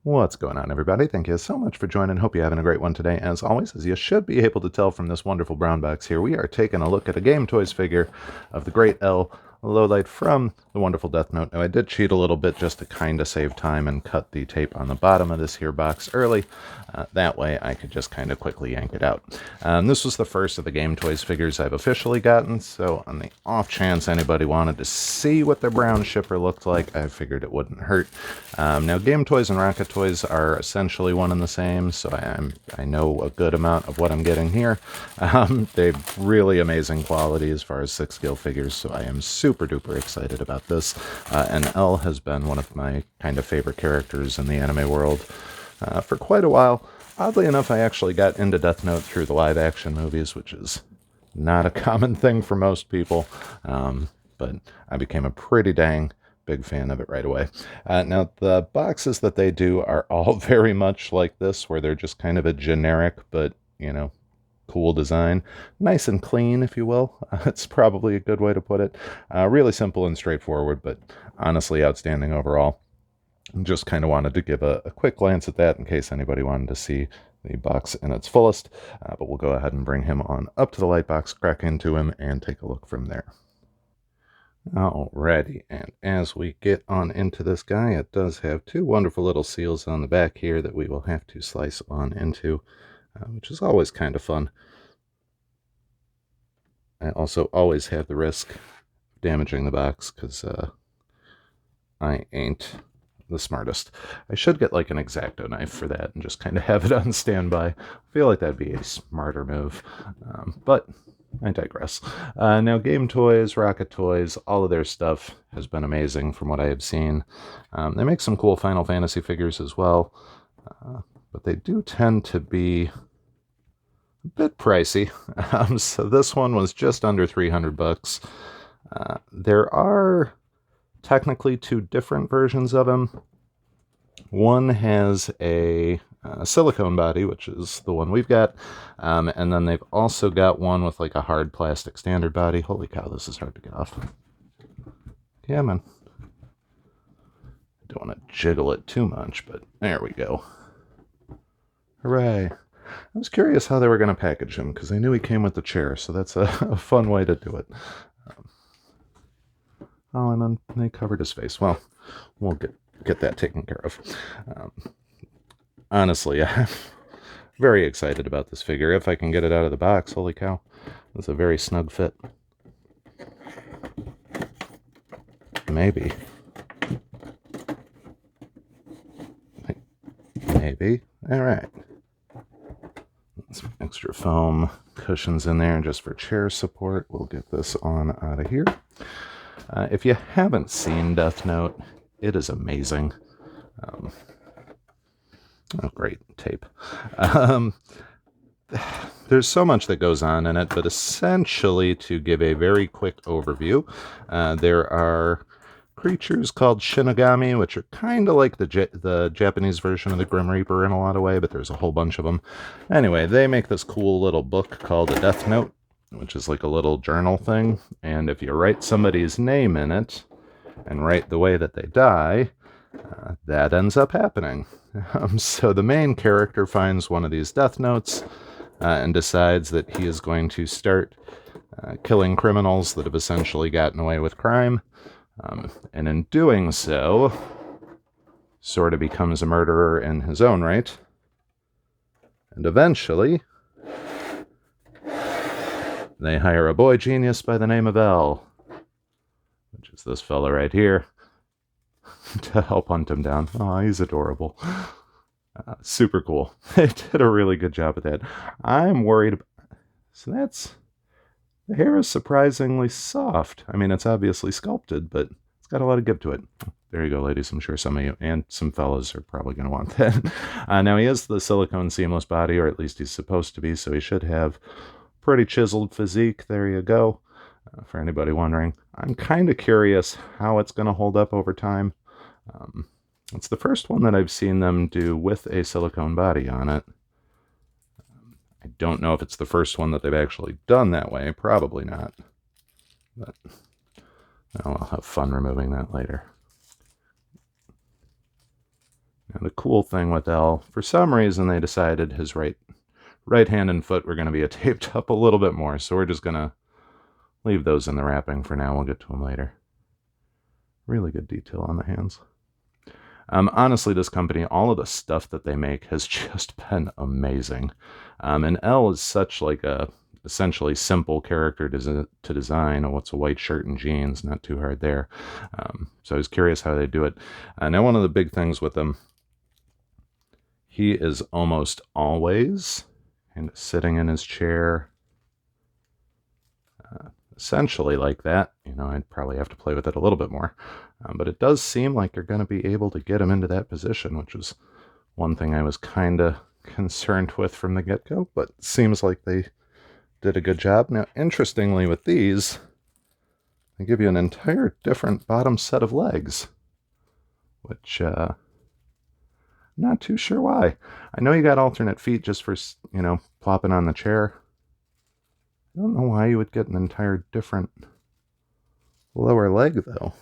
What's going on, everybody? Thank you so much for joining. Hope you're having a great one today. As always, as you should be able to tell from this wonderful brown box here, we are taking a look at a GameToys figure of the Great L Lowlight from the wonderful Deathnote. Now, I did cheat a little bit just to kind of save time and cut the tape on the bottom of this here box early. That way, I could just kind of quickly yank it out. This was the first of the GameToys figures I've officially gotten, so on the off chance anybody wanted to see what their brown shipper looked like, I figured it wouldn't hurt. Now, GameToys and Rocket Toys are essentially one and the same, so I know a good amount of what I'm getting here. They're really amazing quality as far as 6-scale figures, so I am super duper excited about this. And L has been one of my kind of favorite characters in the anime world for quite a while. Oddly enough, I actually got into Deathnote through the live-action movies, which is not a common thing for most people, but I became a pretty dang big fan of it right away. Now, the boxes that they do are all very much like this, where they're just kind of a generic, but, you know, cool design. Nice and clean, if you will. It's probably a good way to put it. Really simple and straightforward, but honestly outstanding overall. Just kind of wanted to give a quick glance at that in case anybody wanted to see the box in its fullest. But we'll go ahead and bring him on up to the light box, crack into him, and take a look from there. Alrighty, and as we get on into this guy, it does have two wonderful little seals on the back here that we will have to slice on into, which is always kind of fun. I also always have the risk of damaging the box because I ain't the smartest. I should get like an X-Acto knife for that and just kind of have it on standby. I feel like that'd be a smarter move, but I digress. Now, GameToys, Rocket Toys, all of their stuff has been amazing from what I have seen. They make some cool Final Fantasy figures as well, but they do tend to be a bit pricey. So this one was just under 300 bucks. There are technically two different versions of him. One has a silicone body, which is the one we've got, and then they've also got one with like a hard plastic standard body. Holy cow, this is hard to get off. Yeah, man. I don't want to jiggle it too much, but there we go. Hooray. I was curious how they were going to package him, because I knew he came with the chair, so that's a fun way to do it. Oh, and then they covered his face. Well, we'll get that taken care of. Honestly, I'm very excited about this figure. If I can get it out of the box, holy cow. It's a very snug fit. Maybe. Maybe. All right. Some extra foam cushions in there just for chair support. We'll get this on out of here. If you haven't seen Deathnote, it is amazing. Oh, great tape. There's so much that goes on in it, but essentially, to give a very quick overview, there are creatures called Shinigami, which are kind of like the Japanese version of the Grim Reaper in a lot of way, but there's a whole bunch of them. Anyway, they make this cool little book called a Deathnote, which is like a little journal thing, and if you write somebody's name in it and write the way that they die, that ends up happening. So the main character finds one of these death notes and decides that he is going to start killing criminals that have essentially gotten away with crime, and in doing so, sort of becomes a murderer in his own right, and eventually they hire a boy genius by the name of L, which is this fella right here, to help hunt him down. Oh, he's adorable. Super cool. They did a really good job of that. I'm worried about... So the hair is surprisingly soft. I mean, it's obviously sculpted, but it's got a lot of give to it. There you go, ladies. I'm sure some of you and some fellas are probably going to want that. Now, he is the silicone seamless body, or at least he's supposed to be, so he should have pretty chiseled physique. There you go. For anybody wondering, I'm kind of curious how it's going to hold up over time. It's the first one that I've seen them do with a silicone body on it. I don't know if it's the first one that they've actually done that way. Probably not. But I'll have fun removing that later. Now, the cool thing with L, for some reason they decided his right hand and foot were going to be taped up a little bit more, so we're just going to leave those in the wrapping for now. We'll get to them later. Really good detail on the hands. Honestly, this company, all of the stuff that they make has just been amazing. And L is such like a essentially simple character to design. What's a white shirt and jeans? Not too hard there. So I was curious how they do it. Now, one of the big things with him, he is almost always kind of sitting in his chair, essentially like that. You know, I'd probably have to play with it a little bit more. But it does seem like you're going to be able to get him into that position, which was one thing I was kind of concerned with from the get-go, but it seems like they did a good job. Now, interestingly, with these, they give you an entire different bottom set of legs, which, not too sure why. I know you got alternate feet just for, you know, plopping on the chair. I don't know why you would get an entire different lower leg, though.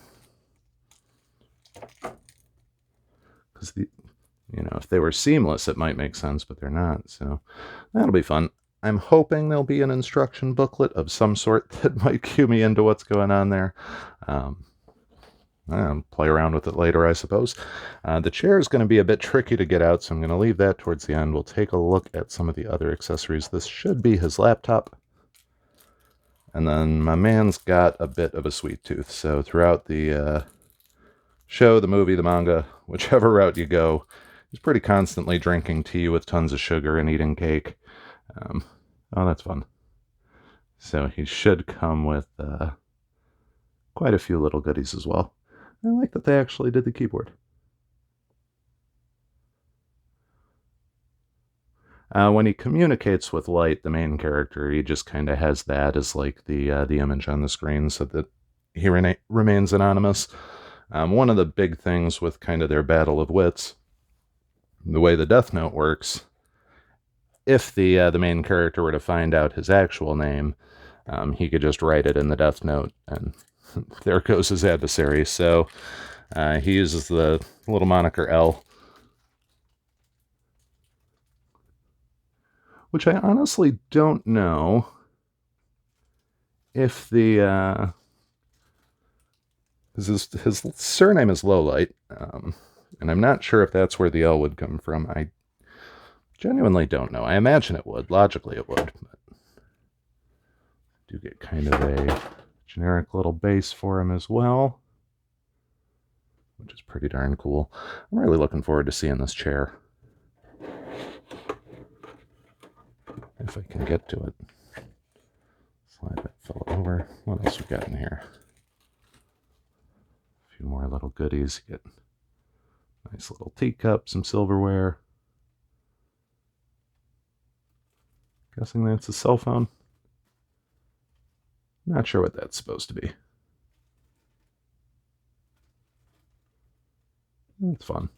Because, you know, if they were seamless, it might make sense, but they're not, so that'll be fun. I'm hoping there'll be an instruction booklet of some sort that might cue me into what's going on there. I'll play around with it later, I suppose. The chair is going to be a bit tricky to get out, so I'm going to leave that towards the end. We'll take a look at some of the other accessories. This should be his laptop. And then my man's got a bit of a sweet tooth, so throughout the show, the movie, the manga, whichever route you go, he's pretty constantly drinking tea with tons of sugar and eating cake. Oh, that's fun. So he should come with quite a few little goodies as well. I like that they actually did the keyboard. When he communicates with Light, the main character, he just kind of has that as like the image on the screen so that he remains anonymous. One of the big things with kind of their battle of wits, the way the Deathnote works, if the main character were to find out his actual name, he could just write it in the Deathnote, and there goes his adversary. So he uses the little moniker L, which I honestly don't know if the his surname is Lowlight, and I'm not sure if that's where the L would come from. I genuinely don't know. I imagine it would. Logically, it would. But do get kind of a generic little base for him as well, which is pretty darn cool. I'm really looking forward to seeing this chair, if I can get to it. Slide that fellow over. What else we got in here? A few more little goodies. You get nice little teacup, some silverware. Guessing that's a cell phone. Not sure what that's supposed to be. It's fun.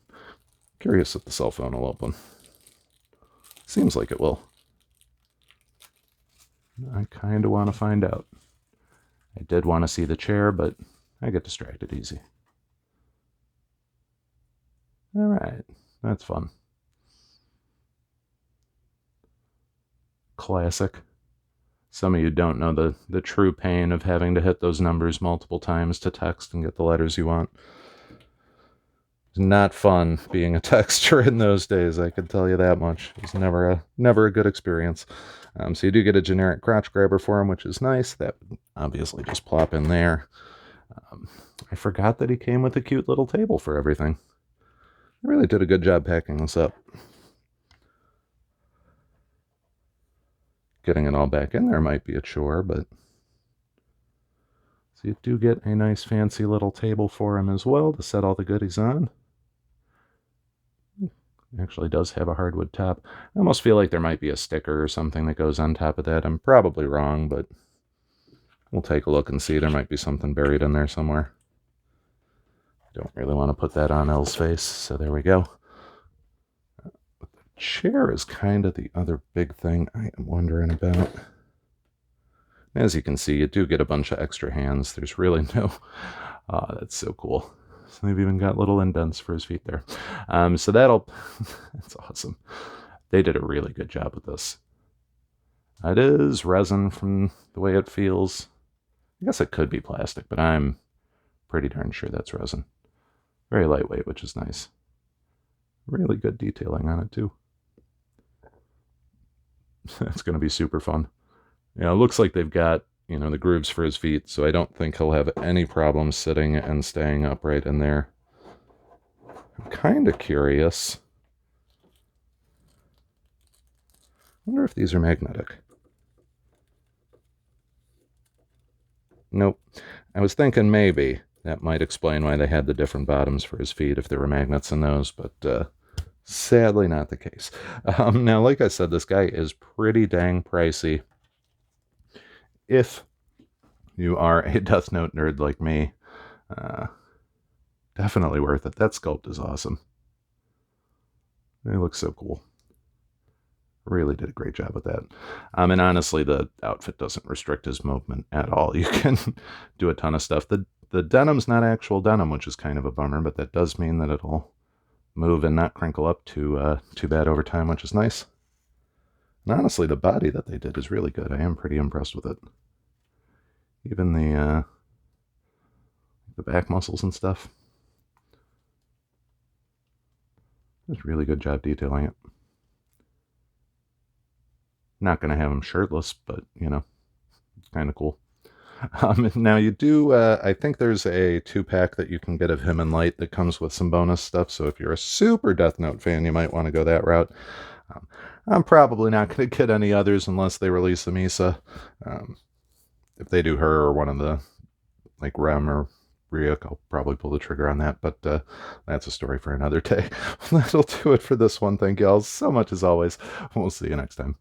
Curious if the cell phone will open. Seems like it will. I kind of want to find out. I did want to see the chair, but I get distracted easy. Alright, that's fun. Classic. Some of you don't know the true pain of having to hit those numbers multiple times to text and get the letters you want. It's not fun being a texter in those days, I can tell you that much. It was never a good experience. So you do get a generic crotch grabber for him, which is nice. That would obviously just plop in there. I forgot that he came with a cute little table for everything. I really did a good job packing this up. Getting it all back in there might be a chore, but... So you do get a nice fancy little table for him as well to set all the goodies on. It actually does have a hardwood top. I almost feel like there might be a sticker or something that goes on top of that. I'm probably wrong, but we'll take a look and see. There might be something buried in there somewhere. Don't really want to put that on Elle's face, so there we go. The chair is kind of the other big thing I am wondering about. As you can see, you do get a bunch of extra hands. There's really no... that's so cool. So they've even got little indents for his feet there. So that's awesome. They did a really good job with this. It is resin from the way it feels. I guess it could be plastic, but I'm pretty darn sure that's resin. Very lightweight, which is nice. Really good detailing on it, too. That's going to be super fun. Yeah, it looks like they've got, the grooves for his feet, so I don't think he'll have any problem sitting and staying upright in there. I'm kind of curious. I wonder if these are magnetic. Nope. I was thinking maybe that might explain why they had the different bottoms for his feet if there were magnets in those, but sadly not the case. Now, like I said, this guy is pretty dang pricey. If you are a Deathnote nerd like me, definitely worth it. That sculpt is awesome. They look so cool. Really did a great job with that. And honestly, the outfit doesn't restrict his movement at all. You can do a ton of stuff. The denim's not actual denim, which is kind of a bummer, but that does mean that it'll move and not crinkle up too bad over time, which is nice. And honestly, the body that they did is really good. I am pretty impressed with it. Even the back muscles and stuff. Just really good job detailing it. Not going to have him shirtless, but, it's kind of cool. Now you do, I think there's a 2-pack that you can get of him in light that comes with some bonus stuff, so if you're a super Deathnote fan, you might want to go that route. I'm probably not going to get any others unless they release a Misa. If they do her or one of the, like Rem or Ryuk, I'll probably pull the trigger on that, but that's a story for another day. That'll do it for this one. Thank you all so much as always. We'll see you next time.